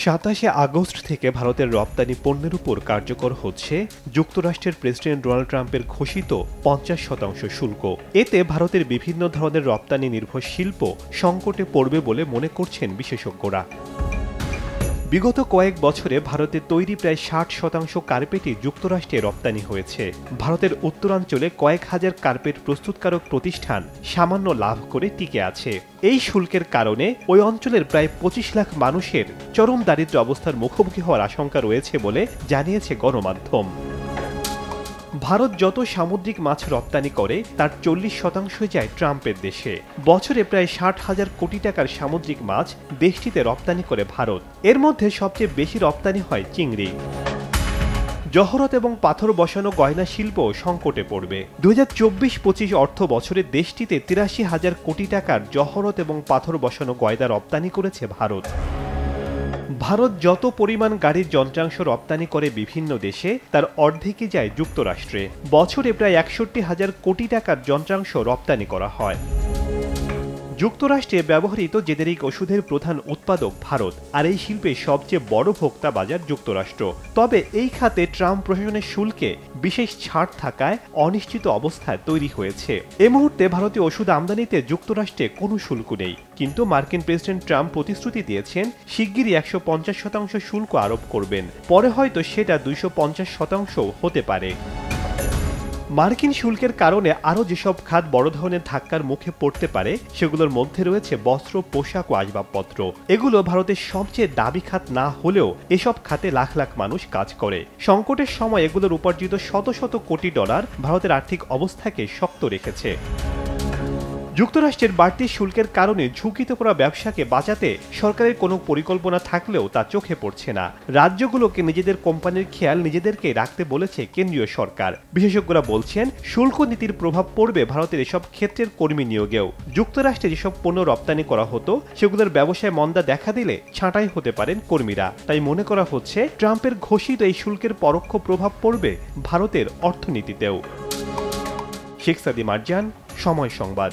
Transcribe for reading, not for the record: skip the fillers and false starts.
27 August থেকে ভারতের রপ্তানি পণ্যের উপর কার্যকর হচ্ছে যুক্তরাষ্ট্রের প্রেসিডেন্ট ডোনাল্ড ট্রাম্পের ঘোষিত 50% শুল্ক। এতে ভারতের বিভিন্ন ধরনের রপ্তানি নির্ভর শিল্প সংকটে পড়বে বলে মনে করছেন বিশেষজ্ঞরা। বিগত কয়েক বছরে ভারতে তৈরি প্রায় 60% কার্পেটই যুক্তরাষ্ট্রে রপ্তানি হয়েছে। ভারতের উত্তরাঞ্চলে কয়েক হাজার কার্পেট প্রস্তুতকারক প্রতিষ্ঠান সামান্য লাভ করে টিকে আছে। এই শুল্কের কারণে ওই অঞ্চলের প্রায় 25 লাখ মানুষের চরম দারিদ্র্য অবস্থার মুখোমুখি হওয়ার আশঙ্কা রয়েছে বলে জানিয়েছে গণমাধ্যম। ভারত যত সামুদ্রিক মাছ রপ্তানি করে তার 40% যায় ট্রাম্পের দেশে। বছরে প্রায় 60,000 কোটি টাকার সামুদ্রিক মাছ দেশটিতে রপ্তানি করে ভারত। এর মধ্যে সবচেয়ে বেশি রপ্তানি হয় চিংড়ি। জহরত এবং পাথর বসানো গয়না শিল্প সংকটে পড়বে। 2024-25 অর্থ বছরে দেশটিতে 83,000 কোটি টাকার জহরত এবং পাথর বসানো গয়না রপ্তানি করেছে ভারত। ভারত যত পরিমাণ গাড়ির যন্ত্রাংশ রপ্তানি করে বিভিন্ন দেশে তার অর্ধেকই যায় যুক্তরাষ্ট্রে। বছরে প্রায় 61,000 কোটি টাকার যন্ত্রাংশ রপ্তানি করা হয়। যুক্তরাষ্ট্রে ব্যবহৃত জেনেরিক ওষুধের প্রধান উৎপাদক ভারত, আর এই শিল্পে সবচেয়ে বড় ভোক্তা বাজার যুক্তরাষ্ট্র। তবে এই খাতে ট্রাম্প প্রশাসনের শুল্কে বিশেষ ছাড় থাকায় অনিশ্চিত অবস্থা তৈরি হয়েছে। এই মুহূর্তে ভারতীয় ওষুধ আমদানিতে যুক্তরাষ্ট্রে কোনো শুল্ক নেই, কিন্তু মার্কিন প্রেসিডেন্ট ট্রাম্প প্রতিশ্রুতি দিয়েছেন শিগগিরই 150% শুল্ক আরোপ করবেন। পরে হয়তো সেটা 250% হতে পারে। মার্কিন শুল্কের কারণে আরও যেসব খাত বড় ধরনের ধাক্কার মুখে পড়তে পারে সেগুলোর মধ্যে রয়েছে বস্ত্র, পোশাক ও আসবাবপত্র। এগুলো ভারতের সবচেয়ে দাবি খাত না হলেও এসব খাতে লাখ লাখ মানুষ কাজ করে। সংকটের সময় এগুলোর উপার্জিত শত শত কোটি ডলার ভারতের আর্থিক অবস্থাকে শক্ত রেখেছে। যুক্তরাষ্ট্রের বাড়তি শুল্কের কারণে ঝুঁকিতে পড়া ব্যবসাকে বাঁচাতে সরকারের কোনো পরিকল্পনা থাকলেও তা চোখে পড়ছে না। রাজ্যগুলোকে নিজেদের কোম্পানির খেয়াল নিজেদেরকে রাখতে বলেছে কেন্দ্রীয় সরকার। বিশেষজ্ঞরা বলছেন শুল্ক নীতির প্রভাব পড়বে ভারতের এসব ক্ষেত্রের কর্মী নিয়োগেও। যুক্তরাষ্ট্রে যেসব পণ্য রপ্তানি করা হতো সেগুলোর ব্যবসায় মন্দা দেখা দিলে ছাঁটাই হতে পারেন কর্মীরা। তাই মনে করা হচ্ছে ট্রাম্পের ঘোষিত এই শুল্কের পরোক্ষ প্রভাব পড়বে ভারতের অর্থনীতিতেও। শেখ সাদি মারজান, সময় সংবাদ।